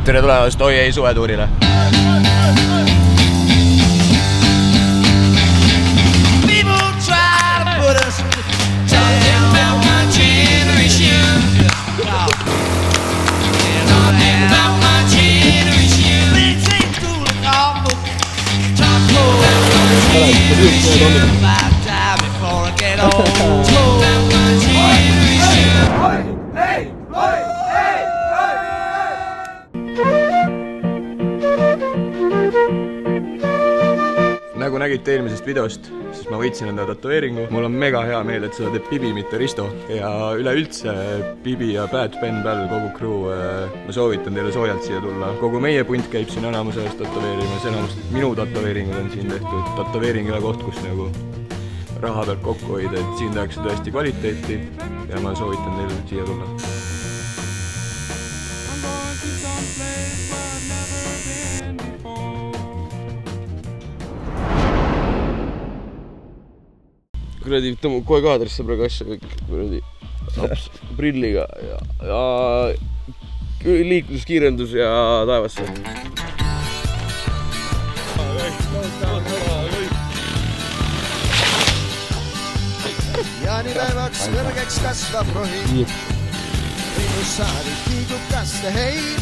tere tulemast Oi ei suvetuurile! Nagu nägite eelmisest videost, siis ma võitsin enda tatueeringu. Mul on mega hea meel, et seda teeb Bibi, mitte Risto. Ja üleüldse Bibi ja Bad Ben Bell, kogu crew, ma soovitan teile soojalt siia tulla. Kogu meie punt käib siin enamuse eest tatoveerimas, enamust minu tatoveeringud on siin tehtud. Tatoveering ei ole koht, kus nagu raha pealt kokku hoida, et siin tehakse tõesti kvaliteeti ja ma soovitan teile siia tulla. Kuradi, tõmbu kohe kaadrisse praegu asja kõik, kuradi prilliga ja liikluskiirendus ja taevasse. Jaanipäevaks kõrgeks kasvab rohi, linnusaarid liigub kaste heid.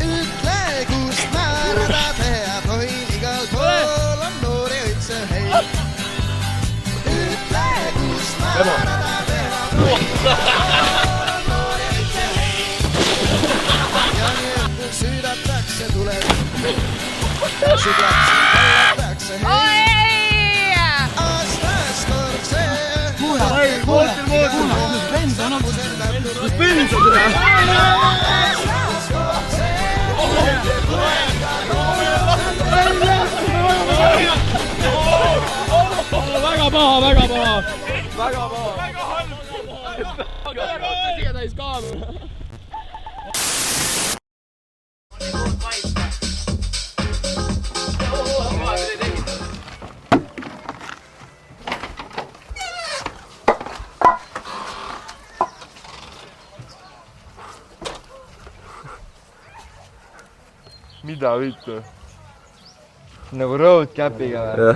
Ütle, kust määrada peab hoin, igal pool on noori õitse heid. Süüdatakse tuleb, südaksin kallatakse hei. Aastas kord see Kuule, benson on kus benson seda? Väga paha, väga paha. Väga paha. Väga halb. Siia täis kaamera. Mida vittu? Nagu road capiga või?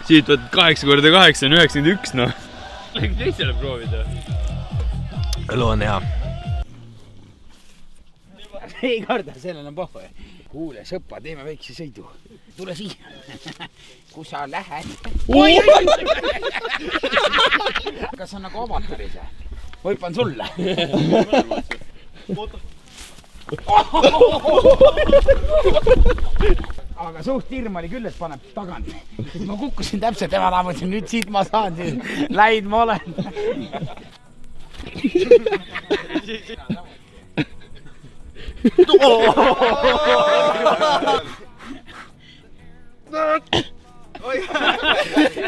Siit võtad 8 × 8 on 91, noh. Lähme teisele proovida. Elu on hea. Ei karda, sellel on pohva. Kuule, sõppa, teeme väikse sõidu. Tule siia. Kus sa lähed? Oi! Kas on nagu avataris? Võipan sulle. Aga suht hirm oli küll, et paneb tagant. Ma kukkusin täpselt, ma mõtlesin, nüüd siit ma saan, läid ma olen.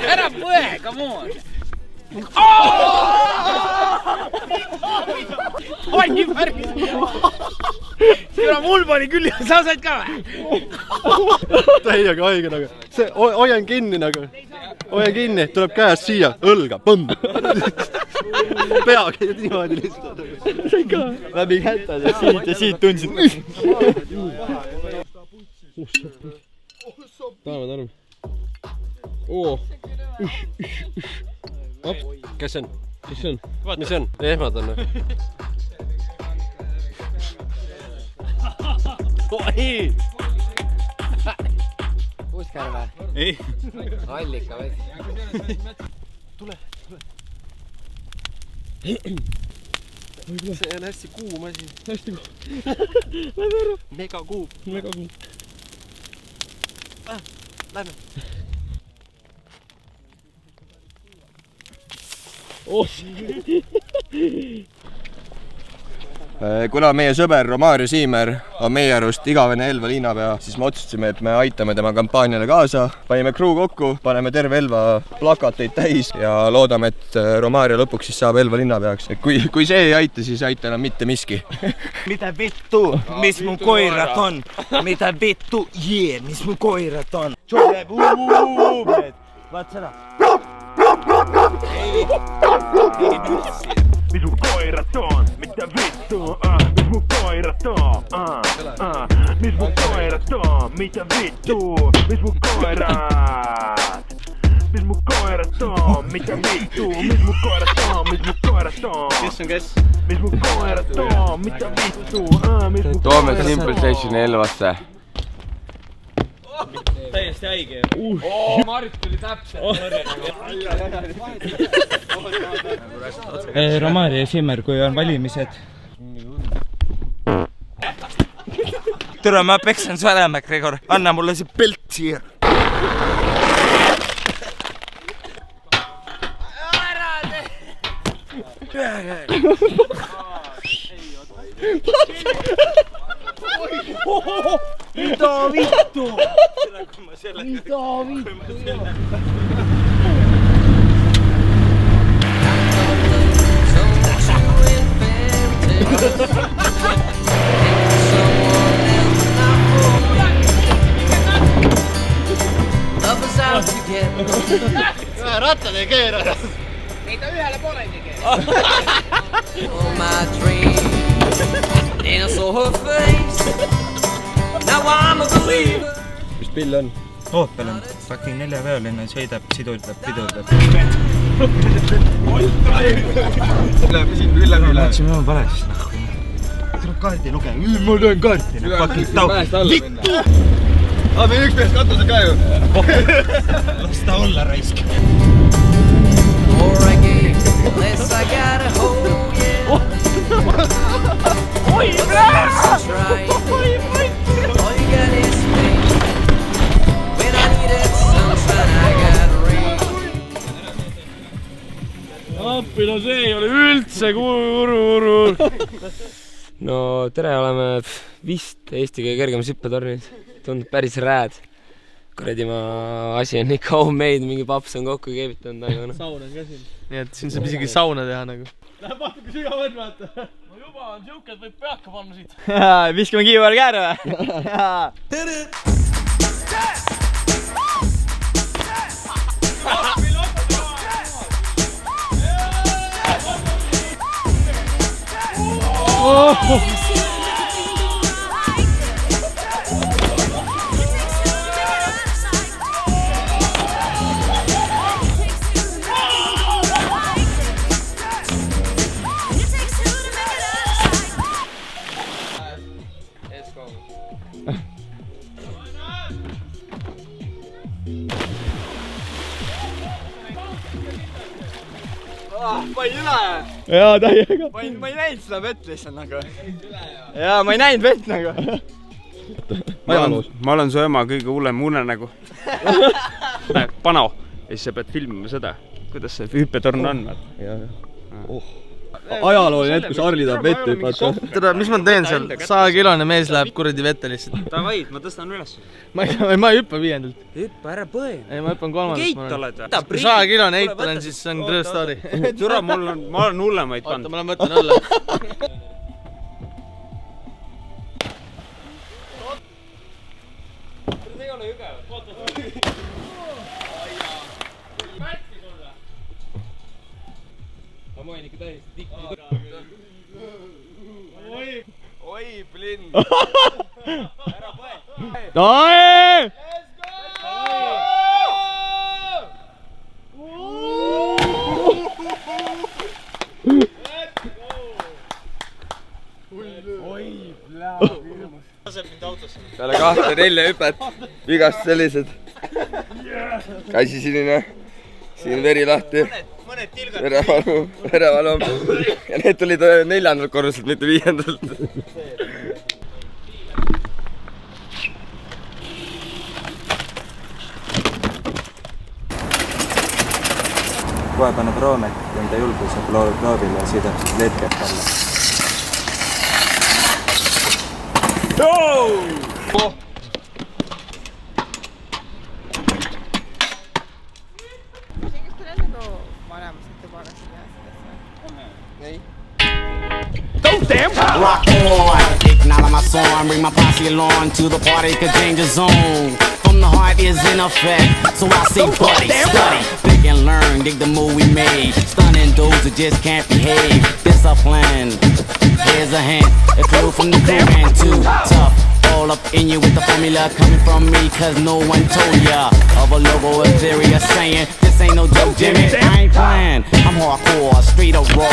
ära põe, come on! Oi, päris! Kuna mul pani küll ja sa said ka või? Täiega haige nagu. See, hoian kinni nagu. Hoian kinni, tuleb käest siia, õlga, põmm. Pea käid niimoodi lihtsalt. Läbi kätad ja siit tundsid. Tarme. Oo. Kes see on? Mis see on? Mis see on? Ehmad on või? Oi! Puskar või? Ei. Allika või? Tule. See on hästi kuum asi. Hästi kuum. Lähme ära. Mega kuum. Lähme. Kuna meie sõber Romario Siimer on meie arust igavene Elva linnapea, siis me otsustasime, et me aitame tema kampaaniale kaasa. Panime crew kokku, paneme terve Elva plakateid täis ja loodame, et Romario lõpuks siis saab Elva linnapeaks. Kui see ei aita, siis ei aita enam mitte miski. Mitä vittu, mis mun koirat on? Mitä vittu, mis mun koirat on? Tule buubet. Vaat seda. Mis mun koirat on? Mitä vittu, mis mun koirat on? Mis mun koirat on? Mitä vittu, mis mun koirat? Mis mun koirat on? Mitä vittu, mis mun koirat on? Mis mun koirat on? Kes on kes? Mis mun koirat on? Mitä vittu, mis mun Toome Simple Stationi Elvasse. Täiesti haige. Mart tuli täpselt. Romario ja Simmer, kui on valimised. Tere, ma peksan su ära, Gregor. Anna mulle see pelt siia. Mitä vittu? Mitä vittu? Rattad ei keera. Ei ta ühele poolegi keera. Mis pill on? Oopel on fucking neljaveoline, sõidab, pidurdab. Läheb siin küll läbi. Mõtlesin, ma pole siis nahku. Tuleb kaardi lugema. Ma löön kaarti. Vittu! Meil üks mees katusel ka ju. Las ta olla raisk. Oi, appi, no see ei ole üldse kuru. No tere, oleme vist Eesti kõige kergemas hüppetornis. Tundub päris rääd. Kuradi ma asi on ikka homemade, mingi paps on kokku keevitanud, aga noh. Saun on ka siin. Nii et siin saab isegi sauna teha nagu. Läheb vaata, kui sügav on, vaata. No juba on siuke, et võib peaka panna siit. Viskame kiivar käär või? Panin üle. Jaa, täiega. Ma ei näinud seda vett lihtsalt nagu. Jaa, ma ei näinud vett nagu. Ma olen su ema kõige hullem unenägu. Pano. Ja siis sa pead filmima seda, kuidas see hüppetorn on. ajalooline hetk, kus Harli tahab vette hüpata. tere, mis ma teen seal? 100-kilone mees läheb kuradi vette lihtsalt. Davai, ma tõstan üles. ma ei hüppa 5-ndalt. Hüppa, ära põe. ei, ma hüppan 3-ndalt. Keit oled või? Kui 100-kilone heit olen, siis see on true story. Türa, ma olen hullemaid oota, pannud. ma lähen võtan õlle. ma olen ikka täiesti tikku. Oi, plinn! Ära põe! Dae! Peale 2-4 hüpet, vigast sellised. Käsi sinine, siin veri lahti, verevalu ja need tulid 4. korruselt, mitte 5. Kohe paneb Roomet enda julguse kloobile ja sõidab siis letket alla. Rock on, ignite my song, bring my posse along to the party, cause danger zone. From the heart is in effect, so I say buddy, study, think and learn, dig the move we made. Stunning dudes that just can't behave. Discipline, here's a hint, it flew from the crew and too tough. All up in you with the formula coming from me, cause no one told ya of a logo of serious saying this ain't no joke, Jimmy. I ain't playing, I'm hardcore, straight up raw.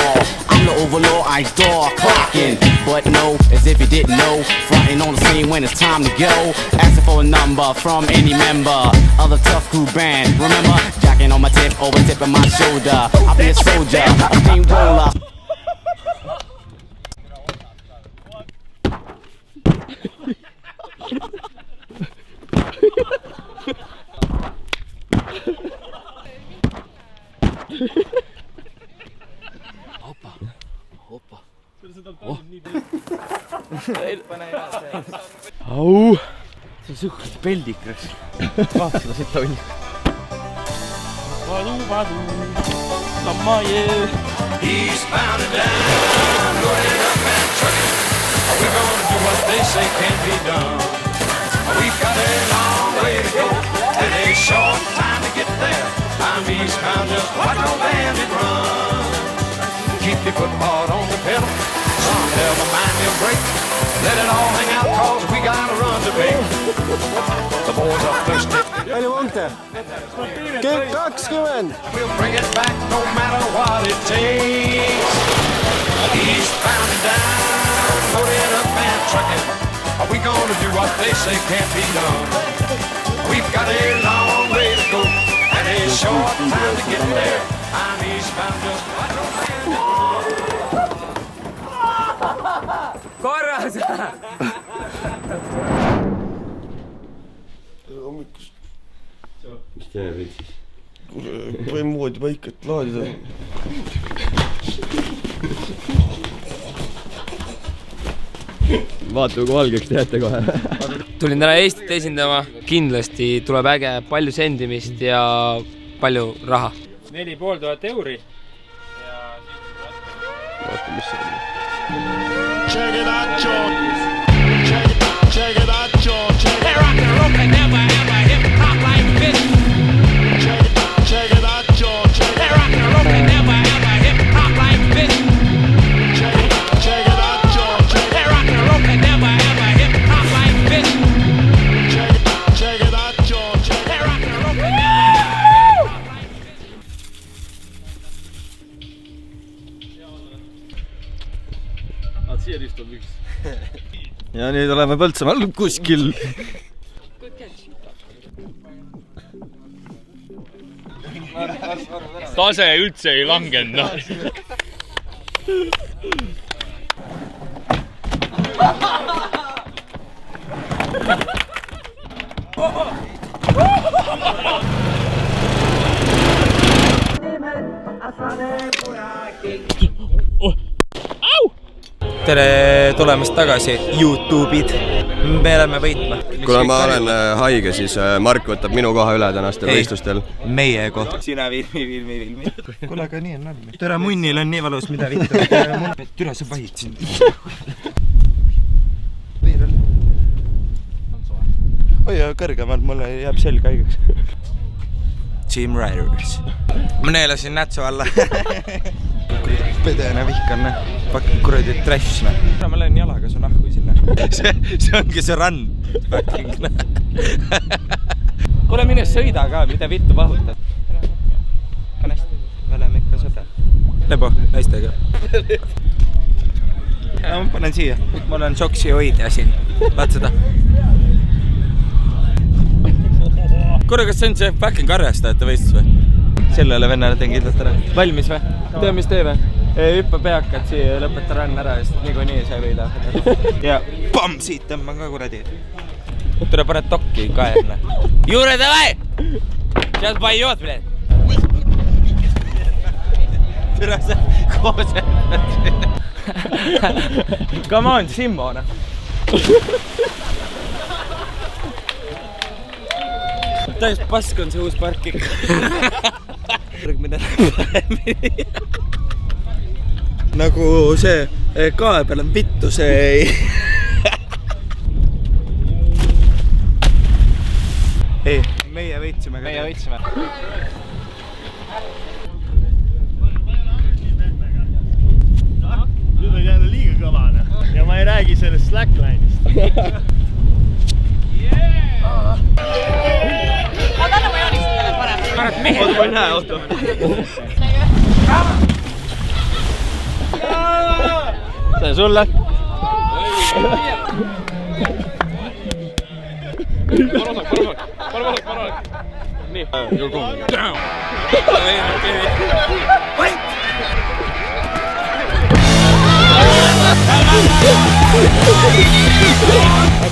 I'm the overlord, ice door clocking. But no, as if you didn't know, fronting on the scene when it's time to go. Asking for a number from any member of the Tough Crew band. Remember, jacking on my tip, over tipping my shoulder. I'll be a soldier, a steamroller. Au! See on suht peldikas. Vaata seda siit on. Padu, Lamaje. Eastbound and down, loaded up and trucking. We're gonna do what they say can't be done. We've got a long way to go and a short time to get there. I'm eastbound, just watch no bandit run. Keep your foot hard on the pedal. Some never mind your brake. Let it all hang out, cause we got a run to make. The boys are thirsty. Palju punkte? Kõik 20! We'll bring it back no matter what it takes. Eastbound and down, loaded up and trucking. Are we gonna do what they say can't be done? We've got a long way to go and a short time to get there. I'm eastbound, just watch no bandit run. Korras! Mis teeme võid siis? Või moodi paika, et laadida. Vaatame, kui valgeks tehete kohe. Tulin täna Eestit esindama, kindlasti tuleb äge, palju sendimist ja palju raha. 4500 euri. Vaatame, mis see on. Check it out, John. Check it out, John. Hey, rock and roll can never ever hip hop like this. Check it out, John. Hey, rock and roll can never ever hip hop like this. Check it out, John. Hey, rock and roll can never ever hip hop like this. Check it out, John. Hey, rock and roll can never ever hip hop like this. Siia istub üks. Ja nüüd oleme Põltsamaal kuskil. Tase üldse ei langenud, noh. Oh! tere tulemast tagasi, YouTube'id. Me oleme võitma. Kuna ma olen haige, siis Mark võtab minu koha üle tänastel võistlustel. Meie koht. Sina Vilmi. Kuule, aga nii on nalmi. Tere, munnil on nii valus, mida vittu. Türa, sa vahid siin. Oi, kõrgemalt mulle jääb selg haigeks. Team Riders. Ma neelasin nätsu alla. Pedene vihkan, pakk kuradi trash. Ma lähen jalaga su nahku sinna. See ongi see rand. Kuule, mine sõida ka, mida vittu vahutad. On hästi, me oleme ikka sõda. Lebo, naistega. Ma panen siia. Mul on soksi hoidja siin. Vaat seda. Kuule, kas see on see fucking karjastajate võistlus või? Sellele vennale teen kindlalt ära. Valmis või? Tee, mis tee või? Hüppa peakad siia ja lõpeta ränn ära, sest niikuinii sa ei võida. Ja pamm, siit tõmban ka kuradi. Tule paned tokki kaerna. Juure, davai! Сейчас поёт, блядь. Tule sa koosed. Come on, Simmo, noh. Täis pask on see uus park ikka. Rõgmine paremini. Nagu see kae peal on vittu, see ei... Ei, meie võitsime. Meie võitsime. Nüüd on jälle liiga kõvane ja ma ei räägi sellest slackline'ist. Oota, ma joonistan teile parem. Paned mehe. Oota, ma ei näe, oota. See on sulle. Parem. Nii. You're going down.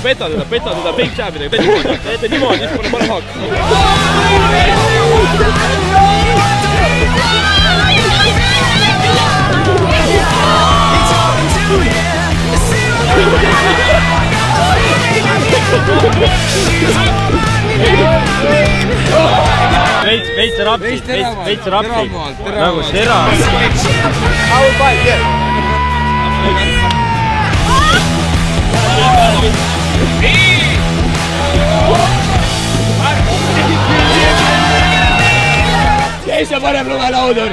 Peta teda, big jab'idega, teete niimoodi, siis pole parem haak. Veits rapsi. Nagu tera. Kes see paneb lumelaudu?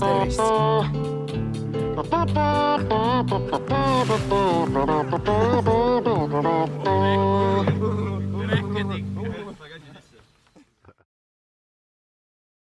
Tervist.